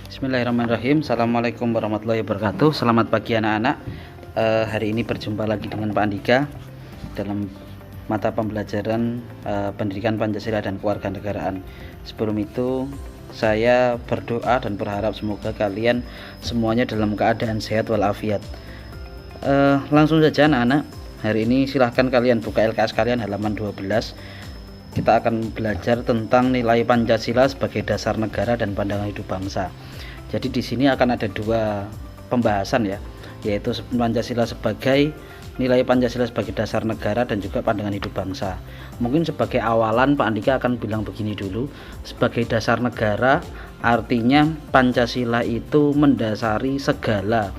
Bismillahirrahmanirrahim. Assalamualaikum warahmatullahi wabarakatuh. Selamat pagi anak-anak. Hari ini berjumpa lagi dengan Pak Andika dalam mata pembelajaran Pendidikan Pancasila dan Kewarganegaraan. Sebelum itu saya berdoa dan berharap semoga kalian semuanya dalam keadaan sehat walafiat. Langsung saja anak-anak. Hari ini silahkan kalian buka LKS kalian halaman 12. Kita akan belajar tentang nilai Pancasila sebagai dasar negara dan pandangan hidup bangsa. Jadi di sini akan ada dua pembahasan ya, yaitu Pancasila sebagai nilai Pancasila sebagai dasar negara dan juga pandangan hidup bangsa. Mungkin sebagai awalan Pak Andika akan bilang begini dulu. Sebagai dasar negara artinya Pancasila itu mendasari segala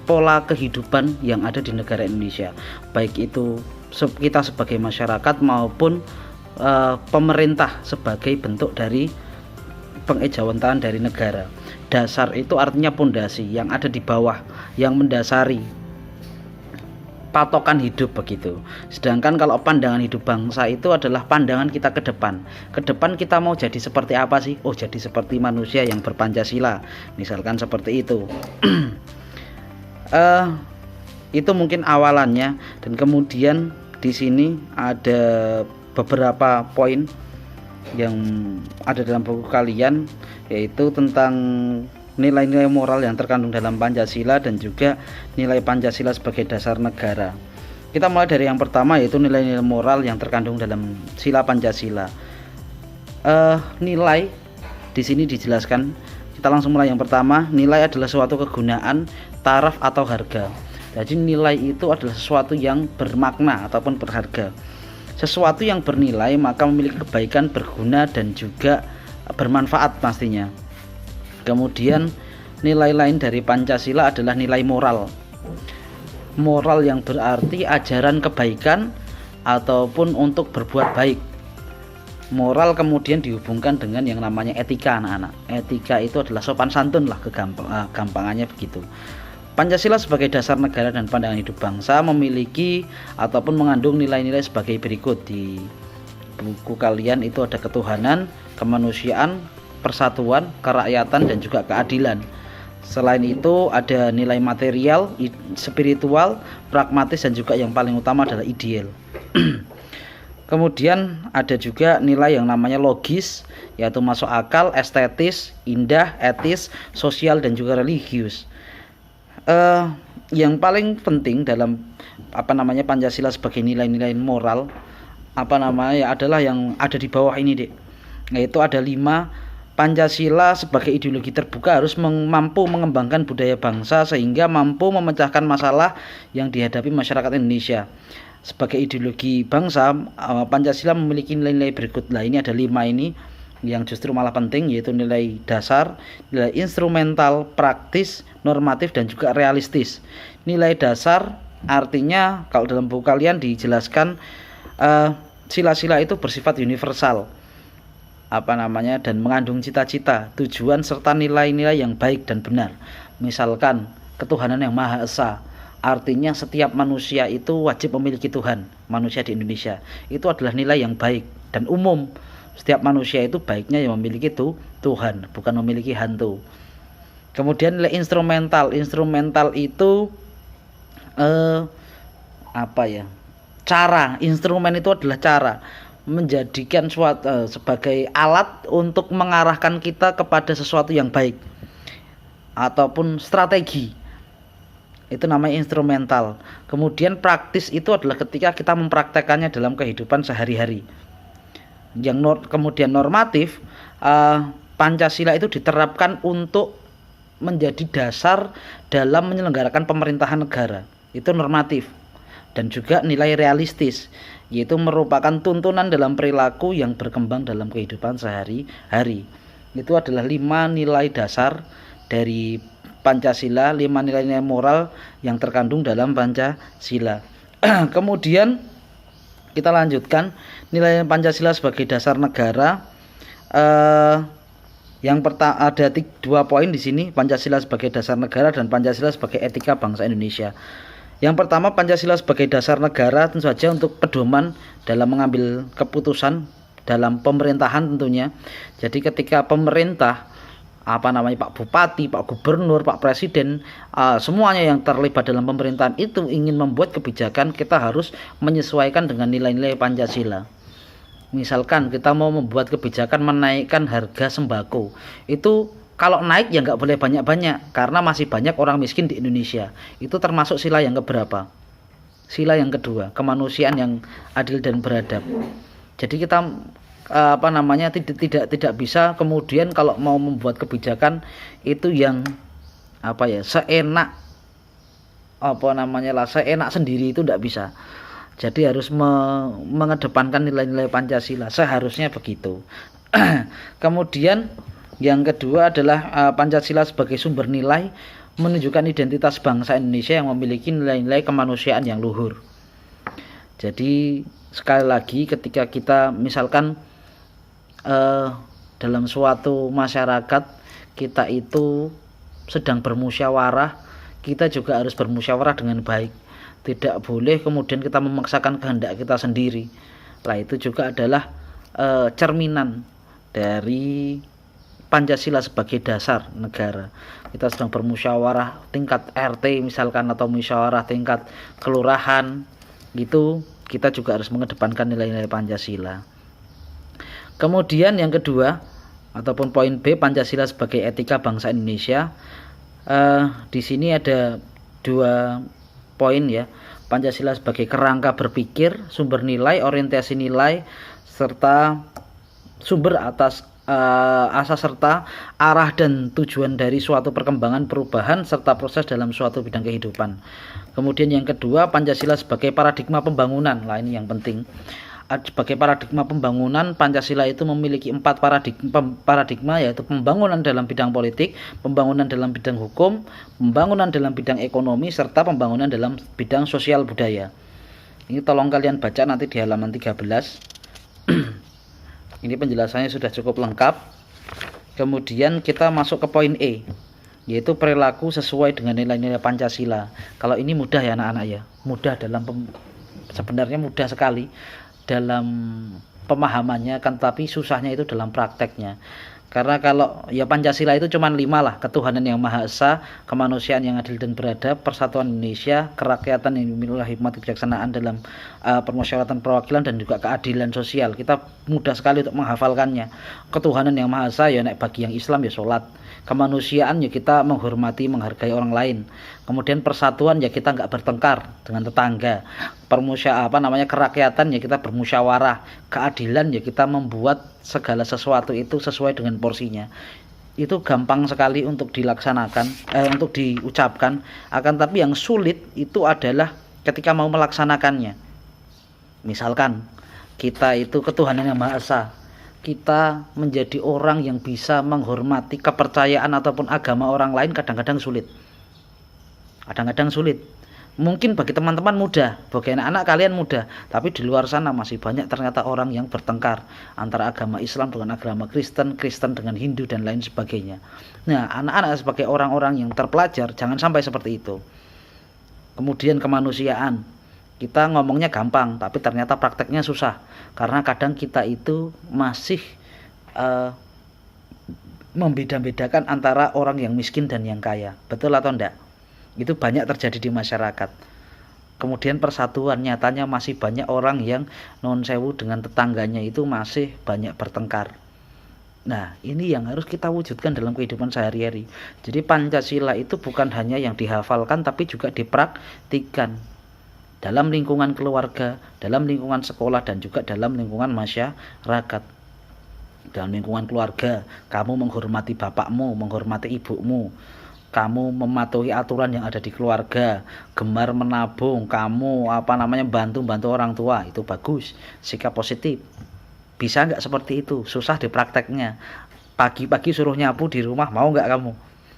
pola kehidupan yang ada di negara Indonesia, baik itu kita sebagai masyarakat maupun pemerintah sebagai bentuk dari pengejawantahan dari negara. Dasar itu artinya pondasi yang ada di bawah, yang mendasari patokan hidup begitu. Sedangkan kalau pandangan hidup bangsa itu adalah pandangan kita ke depan. Ke depan kita mau jadi seperti apa sih? Oh, jadi seperti manusia yang berpancasila, misalkan seperti itu. Itu mungkin awalannya, dan kemudian di sini ada beberapa poin yang ada dalam buku kalian, yaitu tentang nilai-nilai moral yang terkandung dalam Pancasila dan juga nilai Pancasila sebagai dasar negara. Kita mulai dari yang pertama, yaitu nilai-nilai moral yang terkandung dalam sila Pancasila. Nilai di sini dijelaskan. Kita langsung mulai yang pertama. Nilai adalah suatu kegunaan, taraf atau harga. Jadi nilai itu adalah sesuatu yang bermakna ataupun berharga. Sesuatu yang bernilai maka memiliki kebaikan, berguna dan juga bermanfaat pastinya. Kemudian nilai lain dari Pancasila adalah nilai moral. Moral yang berarti ajaran kebaikan ataupun untuk berbuat baik. Moral kemudian dihubungkan dengan yang namanya etika anak-anak. Etika itu adalah sopan santun lah, gampangannya begitu. Pancasila sebagai dasar negara dan pandangan hidup bangsa memiliki ataupun mengandung nilai-nilai sebagai berikut. Di buku kalian itu ada ketuhanan, kemanusiaan, persatuan, kerakyatan dan juga keadilan. Selain itu ada nilai material, spiritual, pragmatis dan juga yang paling utama adalah ideal. Kemudian ada juga nilai yang namanya logis, yaitu masuk akal, estetis, indah, etis, sosial dan juga religius. Yang paling penting dalam Pancasila sebagai nilai-nilai moral adalah yang ada di bawah ini, Dek. Yaitu ada 5. Pancasila sebagai ideologi terbuka harus mampu mengembangkan budaya bangsa sehingga mampu memecahkan masalah yang dihadapi masyarakat Indonesia. Sebagai ideologi bangsa, Pancasila memiliki nilai-nilai berikut. Nah, ini ada 5 ini yang justru malah penting, yaitu nilai dasar, nilai instrumental, praktis, normatif dan juga realistis. Nilai dasar artinya kalau dalam buku kalian dijelaskan sila-sila itu bersifat universal dan mengandung cita-cita, tujuan serta nilai-nilai yang baik dan benar. Misalkan ketuhanan yang Maha Esa, artinya setiap manusia itu wajib memiliki Tuhan. Manusia di Indonesia itu adalah nilai yang baik dan umum. Setiap manusia itu baiknya yang memiliki Tuhan, bukan memiliki hantu. Kemudian nilai instrumental. Instrumental itu cara. Instrumen itu adalah cara, menjadikan suatu sebagai alat untuk mengarahkan kita kepada sesuatu yang baik ataupun strategi. Itu namanya instrumental. Kemudian praktis itu adalah ketika kita mempraktekannya dalam kehidupan sehari-hari. Kemudian normatif, Pancasila itu diterapkan untuk menjadi dasar dalam menyelenggarakan pemerintahan negara. Itu normatif. Dan juga nilai realistis, yaitu merupakan tuntunan dalam perilaku yang berkembang dalam kehidupan sehari-hari. Itu adalah 5 nilai dasar dari Pancasila, 5 nilai-nilai moral yang terkandung dalam Pancasila. Kemudian kita lanjutkan nilai Pancasila sebagai dasar negara. Yang pertama ada 2 poin di sini, Pancasila sebagai dasar negara dan Pancasila sebagai etika bangsa Indonesia. Yang pertama, Pancasila sebagai dasar negara tentu saja untuk pedoman dalam mengambil keputusan dalam pemerintahan tentunya. Jadi ketika pemerintah Pak Bupati, Pak Gubernur, Pak Presiden, semuanya yang terlibat dalam pemerintahan itu ingin membuat kebijakan, kita harus menyesuaikan dengan nilai-nilai Pancasila. Misalkan kita mau membuat kebijakan menaikkan harga sembako, itu kalau naik ya nggak boleh banyak-banyak, karena masih banyak orang miskin di Indonesia. Itu termasuk sila yang keberapa? Sila yang kedua, kemanusiaan yang adil dan beradab. Jadi kita tidak bisa kemudian kalau mau membuat kebijakan itu yang seenak seenak sendiri, itu tidak bisa. Jadi harus mengedepankan nilai-nilai Pancasila, seharusnya begitu. Kemudian yang kedua adalah Pancasila sebagai sumber nilai menunjukkan identitas bangsa Indonesia yang memiliki nilai-nilai kemanusiaan yang luhur. Jadi sekali lagi, ketika kita misalkan dalam suatu masyarakat kita itu sedang bermusyawarah, kita juga harus bermusyawarah dengan baik. Tidak boleh kemudian kita memaksakan kehendak kita sendiri. Lah itu juga adalah cerminan dari Pancasila sebagai dasar negara. Kita sedang bermusyawarah tingkat RT misalkan, atau musyawarah tingkat kelurahan, gitu kita juga harus mengedepankan nilai-nilai Pancasila. Kemudian yang kedua ataupun poin B, Pancasila sebagai etika bangsa Indonesia. Di sini ada 2 poin ya. Pancasila sebagai kerangka berpikir, sumber nilai, orientasi nilai, serta sumber atas asas serta arah dan tujuan dari suatu perkembangan, perubahan, serta proses dalam suatu bidang kehidupan. Kemudian yang kedua, Pancasila sebagai paradigma pembangunan. Lah ini yang penting. Sebagai paradigma pembangunan, Pancasila itu memiliki 4 paradigma, yaitu pembangunan dalam bidang politik, pembangunan dalam bidang hukum, pembangunan dalam bidang ekonomi, serta pembangunan dalam bidang sosial budaya. Ini tolong kalian baca nanti di halaman 13. Ini penjelasannya sudah cukup lengkap. Kemudian kita masuk ke poin E, yaitu perilaku sesuai dengan nilai-nilai Pancasila. Kalau ini mudah ya anak-anak ya, mudah sebenarnya mudah sekali dalam pemahamannya, kan tapi susahnya itu dalam prakteknya. Karena kalau ya Pancasila itu cuma 5 lah: ketuhanan yang Maha Esa, kemanusiaan yang adil dan beradab, persatuan Indonesia, kerakyatan yang dimiliki hikmat kebijaksanaan dalam permusyawaratan perwakilan, dan juga keadilan sosial. Kita mudah sekali untuk menghafalkannya. Ketuhanan yang Maha Esa ya nek bagi yang Islam ya sholat. Kemanusiaan ya kita menghormati, menghargai orang lain. Kemudian persatuan ya kita nggak bertengkar dengan tetangga. Kerakyatan ya kita bermusyawarah. Keadilan ya kita membuat segala sesuatu itu sesuai dengan porsinya. Itu gampang sekali untuk dilaksanakan, untuk diucapkan. Akan tapi yang sulit itu adalah ketika mau melaksanakannya. Misalkan kita itu ketuhanan yang Maha Esa, kita menjadi orang yang bisa menghormati kepercayaan ataupun agama orang lain kadang-kadang sulit. Mungkin bagi teman-teman mudah, bagi anak-anak kalian mudah, tapi di luar sana masih banyak ternyata orang yang bertengkar antara agama Islam dengan agama Kristen, Kristen dengan Hindu, dan lain sebagainya. Nah, anak-anak sebagai orang-orang yang terpelajar jangan sampai seperti itu. Kemudian kemanusiaan, kita ngomongnya gampang, tapi ternyata prakteknya susah, karena kadang kita itu masih membeda-bedakan antara orang yang miskin dan yang kaya. Betul atau enggak? Itu banyak terjadi di masyarakat. Kemudian persatuan, nyatanya masih banyak orang yang non sewu dengan tetangganya itu masih banyak bertengkar. Nah, ini yang harus kita wujudkan dalam kehidupan sehari-hari. Jadi Pancasila itu bukan hanya yang dihafalkan, tapi juga dipraktikkan dalam lingkungan keluarga, dalam lingkungan sekolah, dan juga dalam lingkungan masyarakat. Dalam lingkungan keluarga, kamu menghormati bapakmu, menghormati ibumu, kamu mematuhi aturan yang ada di keluarga, gemar menabung, kamu bantu orang tua, itu bagus, sikap positif. Bisa nggak seperti itu? Susah di prakteknya. Pagi-pagi suruh nyapu di rumah, mau nggak kamu?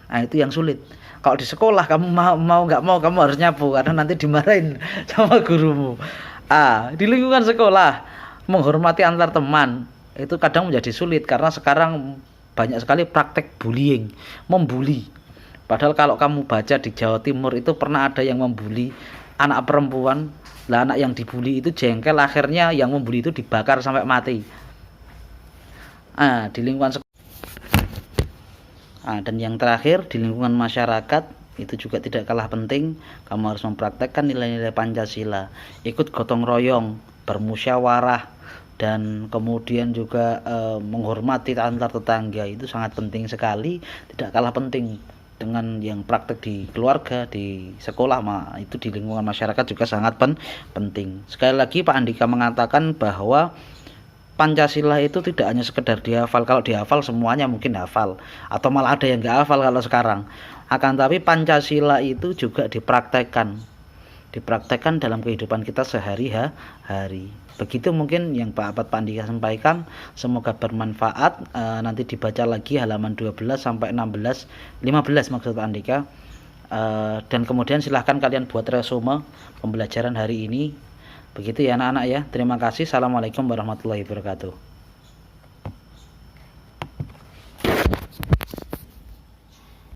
Nah, itu yang sulit. Kalau di sekolah kamu mau nggak mau kamu harus nyapu, karena nanti dimarahin sama gurumu. Di lingkungan sekolah, menghormati antar teman itu kadang menjadi sulit, karena sekarang banyak sekali praktek bullying, membuli. Padahal kalau kamu baca di Jawa Timur itu pernah ada yang membuli anak perempuan. Lah anak yang dibuli itu jengkel, akhirnya yang membuli itu dibakar sampai mati. Di lingkungan Dan yang terakhir, di lingkungan masyarakat itu juga tidak kalah penting, kamu harus mempraktekkan nilai-nilai Pancasila, ikut gotong royong, bermusyawarah, dan kemudian juga menghormati antar tetangga. Itu sangat penting sekali, tidak kalah penting dengan yang praktek di keluarga, di sekolah, itu di lingkungan masyarakat juga sangat penting. Sekali lagi Pak Andika mengatakan bahwa Pancasila itu tidak hanya sekedar dihafal. Kalau dihafal semuanya mungkin hafal, atau malah ada yang nggak hafal kalau sekarang. Akan tapi Pancasila itu juga dipraktekkan dalam kehidupan kita sehari-hari. Begitu mungkin yang Pak Andika sampaikan, semoga bermanfaat. Nanti dibaca lagi halaman 12 sampai 15 maksud Pak Andika. Dan kemudian silahkan kalian buat resume pembelajaran hari ini. Begitu ya anak-anak ya. Terima kasih. Assalamualaikum warahmatullahi wabarakatuh.